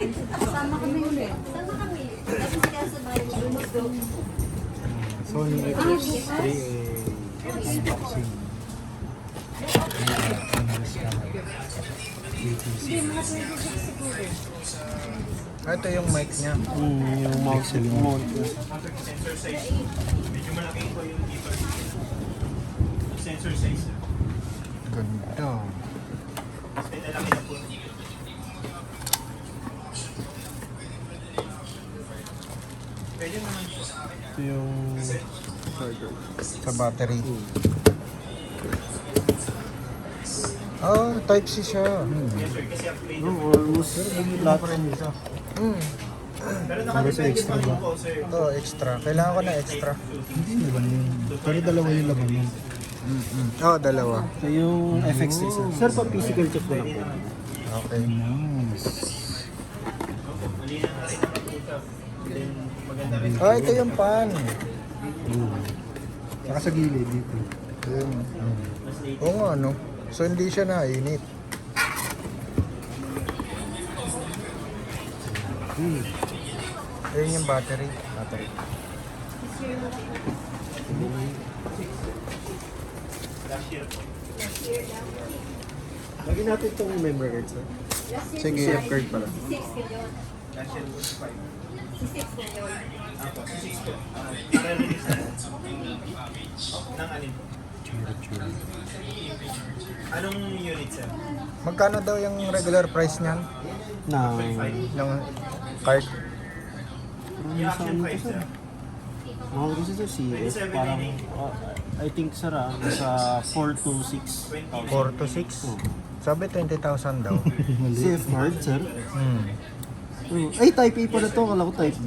Sama kami ulit. Sama kami. Kasi sila sa bahay lumagdo. Sony FX3A unboxing. Hindi, mga 26 siguro. Ito yung mic niya. Yung mouse mount. Sensor size. Medyo malaki po yung dito. Sensor size. Ganda. Ay, lalaki na po. Pwede naman po. Ito yung charger. Sa battery. Oh, type C siya. Yes sir, kasi upgrade. No, almost lahat rin ito. Pero Para sa nakadepende extra pa rin ba? po sir. Oh, extra. Kailangan ko na extra. Hindi naman yun. Pero dalawa yung laman yun. Oh, dalawa. Ito yung FX3 sir. Sir, pa physical check ko lang po. Okay. Nice. Mali na rin ang ito. Then, maganda rin. Oh, ito yung pan. Saka sa gilid dito. Yun. Mas late. Oo nga, no? So, hindi siya nainit. Ayun yung battery. Battery. Last year po. Lagyan natin itong memory card sir. Sige. Safe card pala. Si 6 ko yun. Last year po, 5. Si 6 ko yun. Ako, 6 po. Re-release na. Nang alin po? Anong unit sir? Magkano daw yung regular price niyan? Na, Ng card? Yung action 5 sir. mahal kasi sir CS. Parang, I think sir nasa 4 to 6. 4 to 6? Sabi 20,000 daw. Safe card sir. Hmm. Ay, Type A pala to. Kala ko Type B.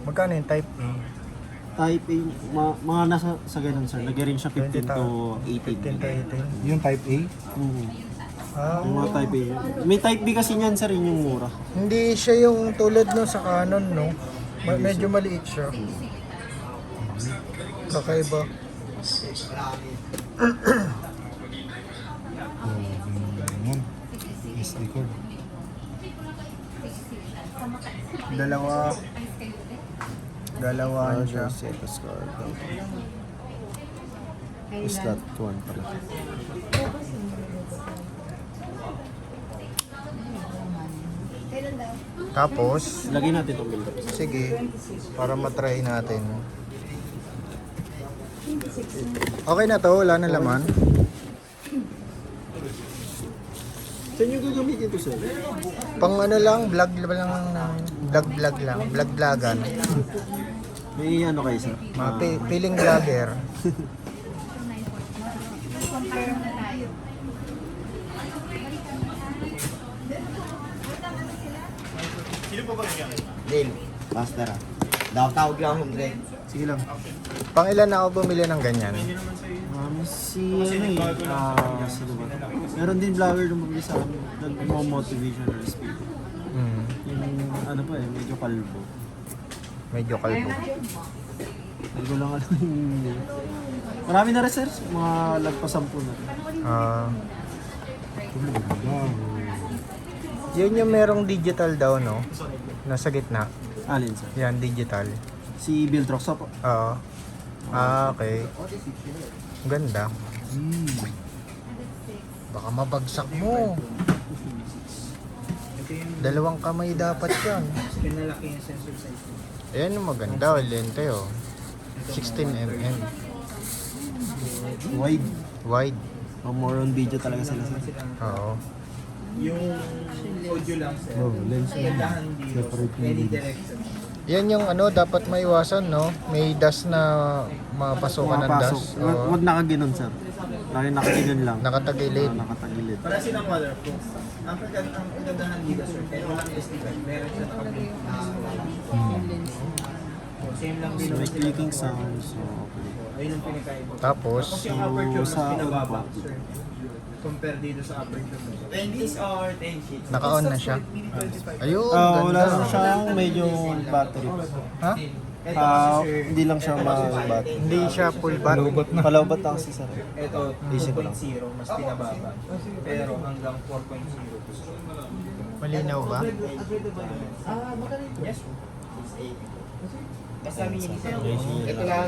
Magkano yung type A? Type A, mga nasa sa ganun sir. Lagyan rin siya 15 to 18. 15 to 18? Yung Type A? Ah, Yung mga Type A. May Type B kasi niyan sir, yun yung mura. hindi siya yung tulad no sa Canon, no? Medyo maliit siya. Kakaiba. SD card. Dalawa. Dalawa siya. Status card. Is that one pala? Kailan daw? Tapos, Lagyan natin itong build up. sige, para matry natin. Okay na to, wala na laman. Saan yung gagamitin ito sir? Pang ano lang, vlog lang, vlog-vlogan. May ano kayo sir? Mga piling vlogger. Compare na tayo. Sino po ba gagamit? Deal. Master Tawag lang 100. Sige lang. Pang ilan na ako bumili ng ganyan? Hindi naman sa'yo. Si ano sino ba? Meron din vlogger na mabili sa amin. Nag-motivational speaker. Hmm, Yung ano pa medyo kalbo. medyo kalbo. Hindi ko lang alam yung... Marami na rin sir, mga lagpasampu na. Ah. Yun yung merong digital daw, no? Nasa gitna. Alin sir? Yan, digital. Si Bill Troxa po. Oo. Ah, okay. Ang ganda. Baka mabagsak mo. Dalawang kamay dapat yan. Pinalaki yung sensor size. Ayan yung maganda. Lente, oh. 16mm. Wide. Wide. More on video talaga sila sir. Oo. Yung audio lang sir. Oh, lens lang. Gandahan dito. Separate Any yung direction. Yan yung ano, dapat maiwasan, no? May dust na mapasukan ng dust. Oo. Huwag nakaginon sir. Lagi nakaginon lang. Nakatagilid. Nakatagilid. Para silang waterproof. Ang kagandahan dito sir, kahit walang SD card, meron siya nakabit na same lang din So, may naman sila. clicking sound. So, okay. Ayun ang pinakaiba. Tapos, Yung aperture mas sa pinababa output. sir. Compare dito sa aperture mo. 20s or 10 sheets. naka-on na siya. Ayun, Wala ganda. na siyang medyo battery. Ha? Ito kasi sir, Hindi lang siya mag-battery. Hindi siya full bat. Palaubat lang kasi sir. ito 2.0 mas pinababa. Pero hanggang 4.0. Malinaw ba? Yes. Basta mini sir. Ito lang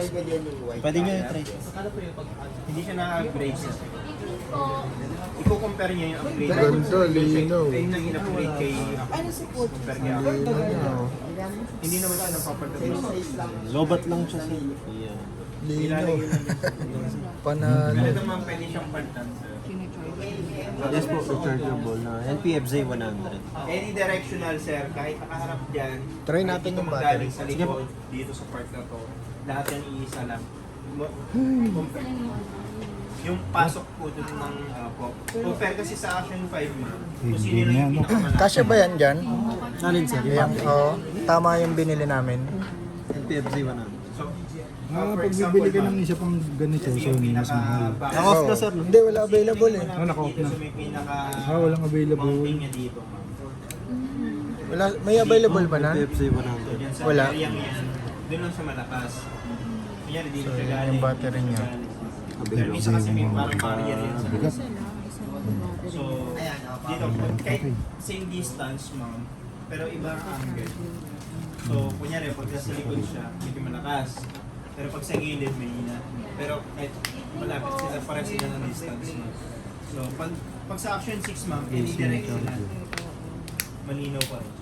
pwede nyo i-try. Hindi siya na-upgrade sir. I-compare niya yung upgrade. Ganda, linaw. Ayun ang in-upgrade kay compare niya. Linaw. Hindi naman siya napapagdating. Lobat lang siya sa... Yeah. Linaw. Ilalagay lang niya. Panalo. Ganito naman pwede siyang pantan sir. Yes po, rechargeable na NPFZ 100. Any directional sir, kahit nakaharap dyan. Try natin dito yung manggaling battery. sa likod, dito sa part na to. Lahat yan iisa lang. Yung pasok po dun ng compare kasi sa Action 5 ma'am. Kung sino lang yung pinakamalaki. Kasya ba yan dyan? Alin sir? Yan, oo. Tama yung binili namin. NPFZ 100. So, Pag bibili ka ng isa pang ganito, so mas mahal. Naka-off na sir, no? Hindi, wala available eh. naka-off na. May pinaka Walang available. mounting niya dito ma'am. Wala, may available ba na? NPFZ So 100. dyan sa Wala. area yan, doon lang siya malakas. Kunyari dito So, siya yun galing. yung battery niya. Pero minsan kasi may parang barrier yan sa Bigat. So, dito, kahit same distance, ma'am, pero iba ang angle. So, kunyari, pag nasa likod siya, medyo malakas. Pero pag sa gilid, may hina. Pero kahit malapit sila, parang sila ng distance, ma'am. So, pag sa Action 6, ma'am, any direction na, malinaw pa rin.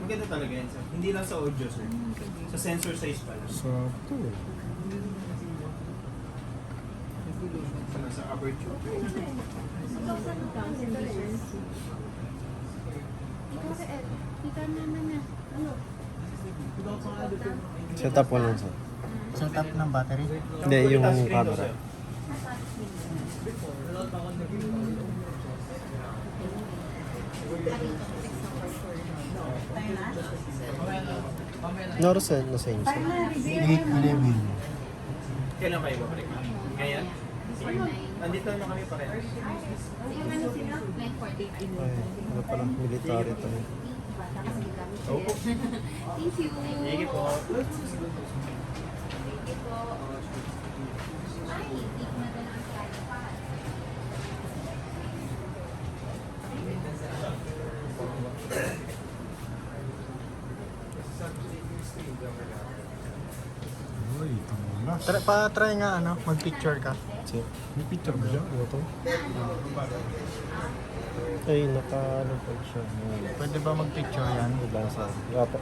Maganda talaga yan, sir. Hindi lang sa audio, sir. Sa sensor size pala. Sakto eh. Sa aperture. Setup ko lang sir. Setup ng battery. Hindi, yung Touchscreen daw, camera. sir. Norsen na same sir. 811. Kailan kayo babalik, ma'am? Ngayon? Nandito na kami pa rin. Ay, ano palang military to. Opo. Thank you. Sige po. Ay, hindi ko na lang kaya pa. Uy, tamalas. Pa-try nga ano, mag-picture ka. Sir. May picture ba siya? Auto? Ay, naka ano po siya. Pwede ba mag-picture yan? Wala sa... Wala po.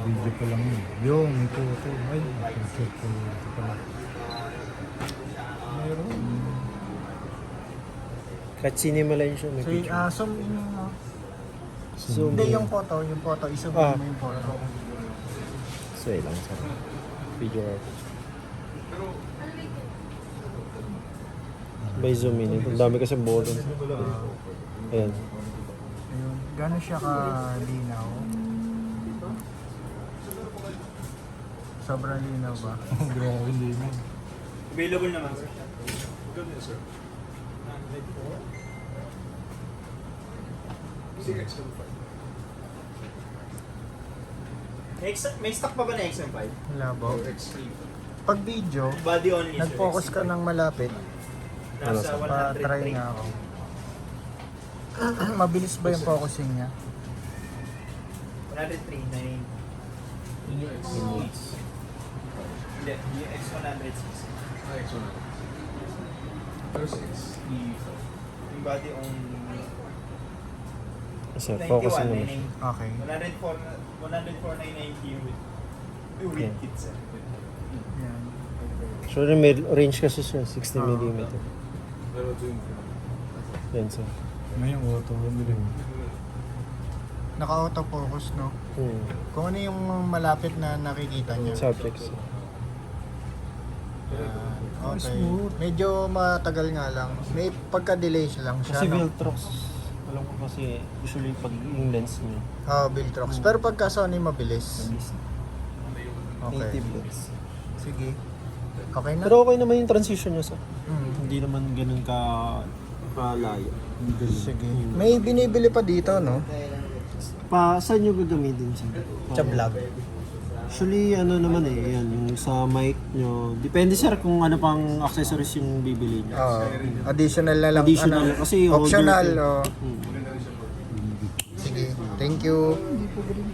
Video pa lang yun. Yung, may photo. Ay, picture ko. Ito pala. Meron. Kahit cinema line siya, may So, picture. zoom in mo. Zoom Hindi, in. yung photo, i-zoom Ah. mo yung photo. So, lang sir. Video art. May zoom in. Ang dami kasi button. Ayan. Ayun. Gano'n siya ka-linaw? Sobrang linaw ba? Grabe, hindi mo. Available naman, sir. May stock pa ba na XM5? Wala ba? Pag video, Body only, sir. nag-focus ka ng malapit, Nasa 100 pa-try frame. nga ako. Mabilis ba yung focusing niya? 103 na yun. Hindi, yung X106. Yung body only. Sir, focus 91, naman. 990. Okay. 104,990 with Okay. kit, sir. Yan. Sure, may range kasi siya, 60mm. Yan sir. May yung auto. Bumili mo. Naka-autofocus, no? Kung ano yung malapit na nakikita niya. Subjects. Yan. Okay. Medyo matagal nga lang. May pagka-delay lang siya, Kasi no? Viltrox, alam ko kasi usually pag yung lens niya, Viltrox. Pero pagka Sony mabilis. Okay. native lens. Sige. Okay na? Pero okay naman yung transition niya sir. Hmm. Hindi naman ganun kalayo. Sige. May binibili pa dito, no? Saan nyo gagamitin sir? Sa vlog. Actually, ano naman yan, yung sa mic nyo. Depende sir kung ano pang accessories yung bibili nyo. Additional na lang. Additional, kasi holder optional. to. Sige, thank you.